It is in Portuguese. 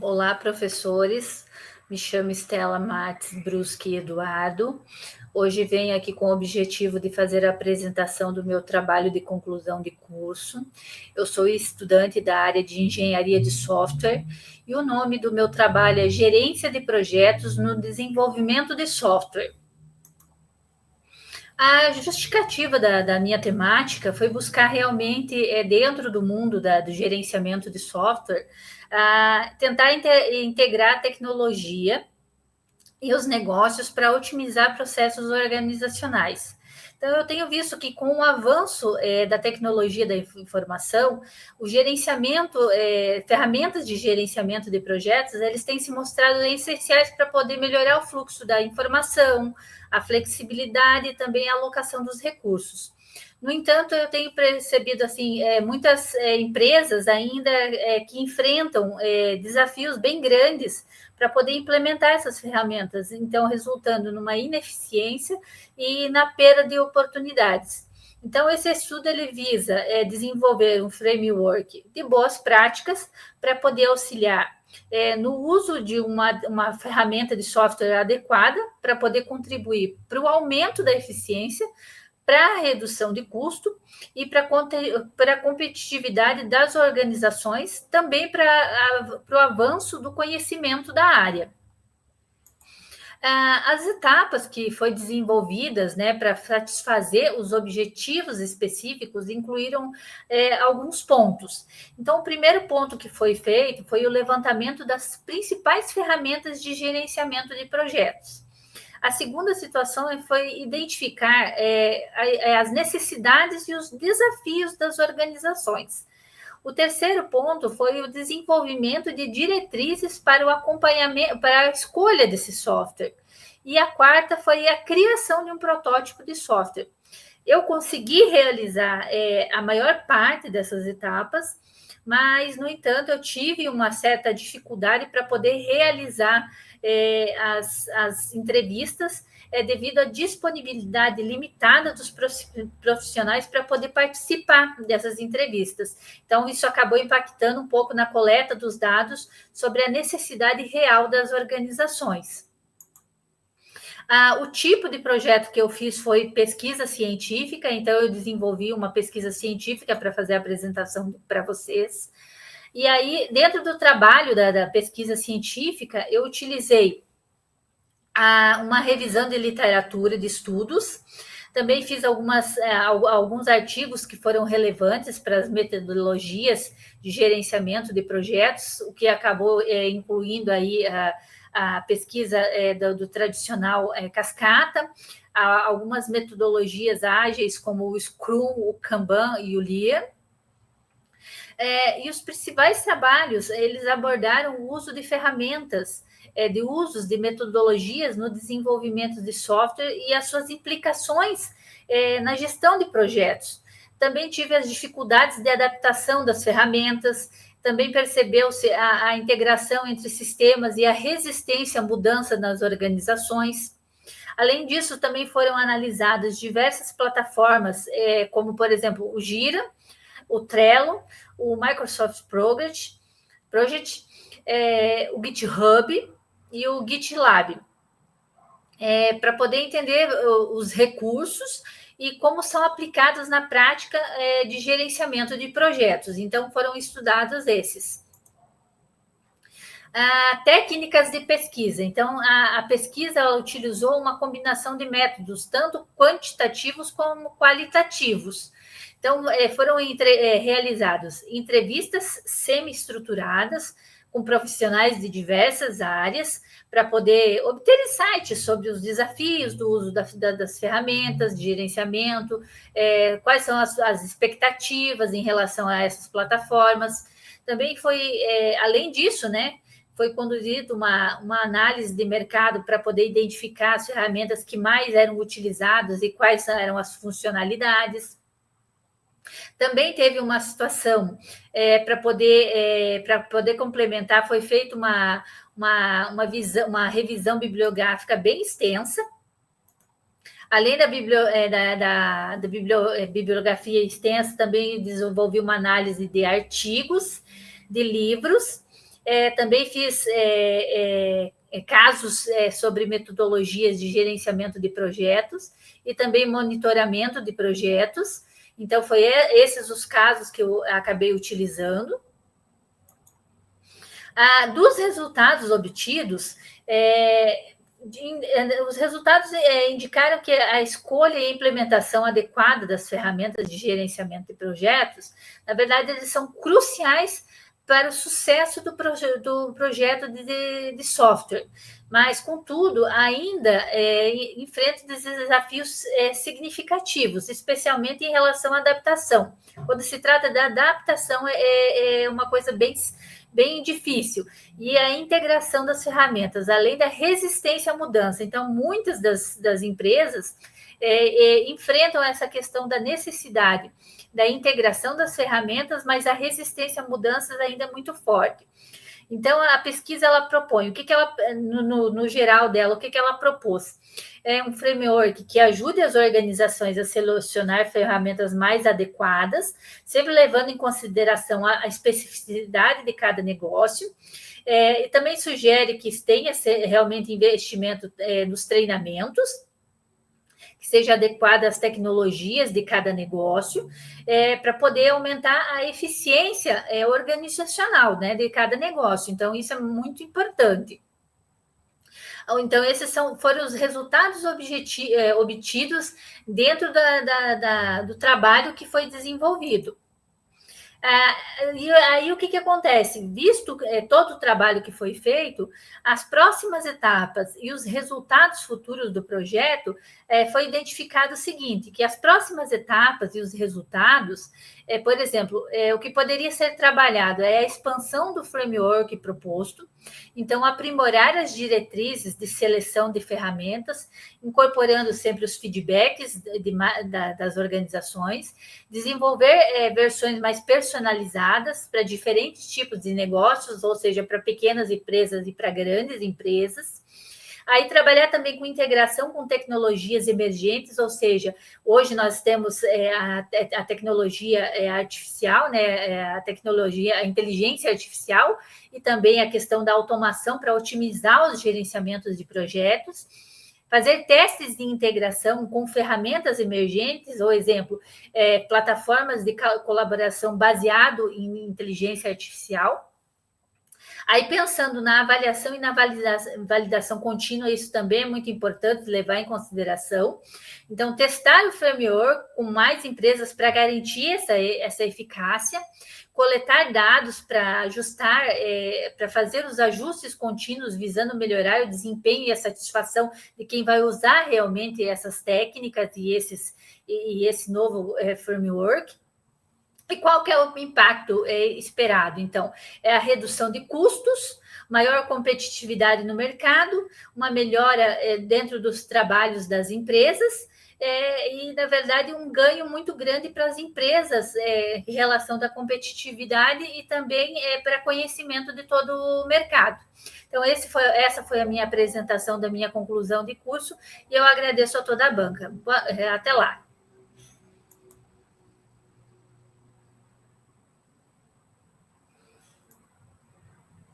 Olá, professores. Me chamo Estela Marques Bruschi Eduardo. Hoje venho aqui com o objetivo de fazer a apresentação do meu trabalho de conclusão de curso. Eu sou estudante da área de engenharia de software e o nome do meu trabalho é Gerência de Projetos no Desenvolvimento de Software. A justificativa da minha temática foi buscar realmente, dentro do mundo do gerenciamento de software, tentar integrar a tecnologia e os negócios para otimizar processos organizacionais. Então, eu tenho visto que com o avanço da tecnologia da informação, o gerenciamento, ferramentas de gerenciamento de projetos, eles têm se mostrado essenciais para poder melhorar o fluxo da informação, a flexibilidade e também a alocação dos recursos. No entanto, eu tenho percebido assim muitas empresas ainda que enfrentam desafios bem grandes para poder implementar essas ferramentas, então resultando numa ineficiência e na perda de oportunidades. Então, esse estudo ele visa desenvolver um framework de boas práticas para poder auxiliar no uso de uma ferramenta de software adequada para poder contribuir para o aumento da eficiência, para a redução de custo e para a competitividade das organizações, também para o avanço do conhecimento da área. As etapas que foi desenvolvidas para satisfazer os objetivos específicos incluíram alguns pontos. Então, o primeiro ponto que foi feito foi o levantamento das principais ferramentas de gerenciamento de projetos. A segunda situação foi identificar as necessidades e os desafios das organizações. O terceiro ponto foi o desenvolvimento de diretrizes para o acompanhamento, para a escolha desse software. E a quarta foi a criação de um protótipo de software. Eu consegui realizar a maior parte dessas etapas, mas, no entanto, eu tive uma certa dificuldade para poder realizar as entrevistas, devido à disponibilidade limitada dos profissionais para poder participar dessas entrevistas. Então, isso acabou impactando um pouco na coleta dos dados sobre a necessidade real das organizações. O tipo de projeto que eu fiz foi pesquisa científica, então eu desenvolvi uma pesquisa científica para fazer a apresentação para vocês. E aí, dentro do trabalho da pesquisa científica, eu utilizei uma revisão de literatura de estudos. Também fiz alguns artigos que foram relevantes para as metodologias de gerenciamento de projetos, o que acabou incluindo aí a pesquisa do tradicional cascata, algumas metodologias ágeis, como o Scrum, o Kanban e o Lean. E os principais trabalhos, eles abordaram o uso de ferramentas, de usos de metodologias no desenvolvimento de software e as suas implicações na gestão de projetos. Também tive as dificuldades de adaptação das ferramentas, também percebeu-se a integração entre sistemas e a resistência à mudança nas organizações. Além disso, também foram analisadas diversas plataformas, como, por exemplo, o Jira, o Trello, o Microsoft Project, o GitHub e o GitLab, para poder entender os recursos e como são aplicados na prática de gerenciamento de projetos. Então, foram estudados esses. Técnicas de pesquisa. Então, a pesquisa ela utilizou uma combinação de métodos, tanto quantitativos como qualitativos. Então, foram realizadas entrevistas semi-estruturadas com profissionais de diversas áreas para poder obter insights sobre os desafios do uso das ferramentas de gerenciamento, quais são as expectativas em relação a essas plataformas. Também foi, além disso, foi conduzida uma análise de mercado para poder identificar as ferramentas que mais eram utilizadas e quais eram as funcionalidades. Também teve uma situação para poder complementar, foi feita uma revisão bibliográfica bem extensa. Além da bibliografia extensa, também desenvolvi uma análise de artigos, de livros, Também fiz casos sobre metodologias de gerenciamento de projetos e também monitoramento de projetos. Então, foi esses os casos que eu acabei utilizando. Dos resultados obtidos, os resultados indicaram que a escolha e a implementação adequada das ferramentas de gerenciamento de projetos, na verdade, eles são cruciais para o sucesso do projeto de software. Mas, contudo, ainda enfrenta desafios significativos, especialmente em relação à adaptação. Quando se trata da adaptação, é uma coisa bem difícil. E a integração das ferramentas, além da resistência à mudança. Então, muitas das empresas enfrentam essa questão da necessidade da integração das ferramentas, mas a resistência a mudanças ainda é muito forte. Então, a pesquisa, ela propõe, no geral dela, o que ela propôs? É um framework que ajude as organizações a selecionar ferramentas mais adequadas, sempre levando em consideração a especificidade de cada negócio, e também sugere que tenha realmente investimento nos treinamentos, que seja adequada às tecnologias de cada negócio, para poder aumentar a eficiência organizacional, né, de cada negócio. Então, isso é muito importante. Então, esses foram os resultados obtidos dentro do trabalho que foi desenvolvido. E aí o que acontece? Visto todo o trabalho que foi feito, as próximas etapas e os resultados futuros do projeto, foi identificado o seguinte, que as próximas etapas e os resultados, por exemplo, o que poderia ser trabalhado é a expansão do framework proposto, então aprimorar as diretrizes de seleção de ferramentas, incorporando sempre os feedbacks das organizações, desenvolver versões mais personalizadas para diferentes tipos de negócios, ou seja, para pequenas empresas e para grandes empresas. Aí trabalhar também com integração com tecnologias emergentes, ou seja, hoje nós temos a tecnologia artificial, né, a inteligência artificial, e também a questão da automação para otimizar os gerenciamentos de projetos. Fazer testes de integração com ferramentas emergentes, ou exemplo, plataformas de colaboração baseado em inteligência artificial. Aí, pensando na avaliação e na validação contínua, isso também é muito importante levar em consideração. Então, testar o framework com mais empresas para garantir essa eficácia, coletar dados para ajustar, para fazer os ajustes contínuos, visando melhorar o desempenho e a satisfação de quem vai usar realmente essas técnicas e esse novo framework. E qual que é o impacto esperado? Então, é a redução de custos, maior competitividade no mercado, uma melhora dentro dos trabalhos das empresas, e, na verdade, um ganho muito grande para as empresas em relação da competitividade e também para conhecimento de todo o mercado. Então, essa foi a minha apresentação da minha conclusão de curso, e eu agradeço a toda a banca. Até lá.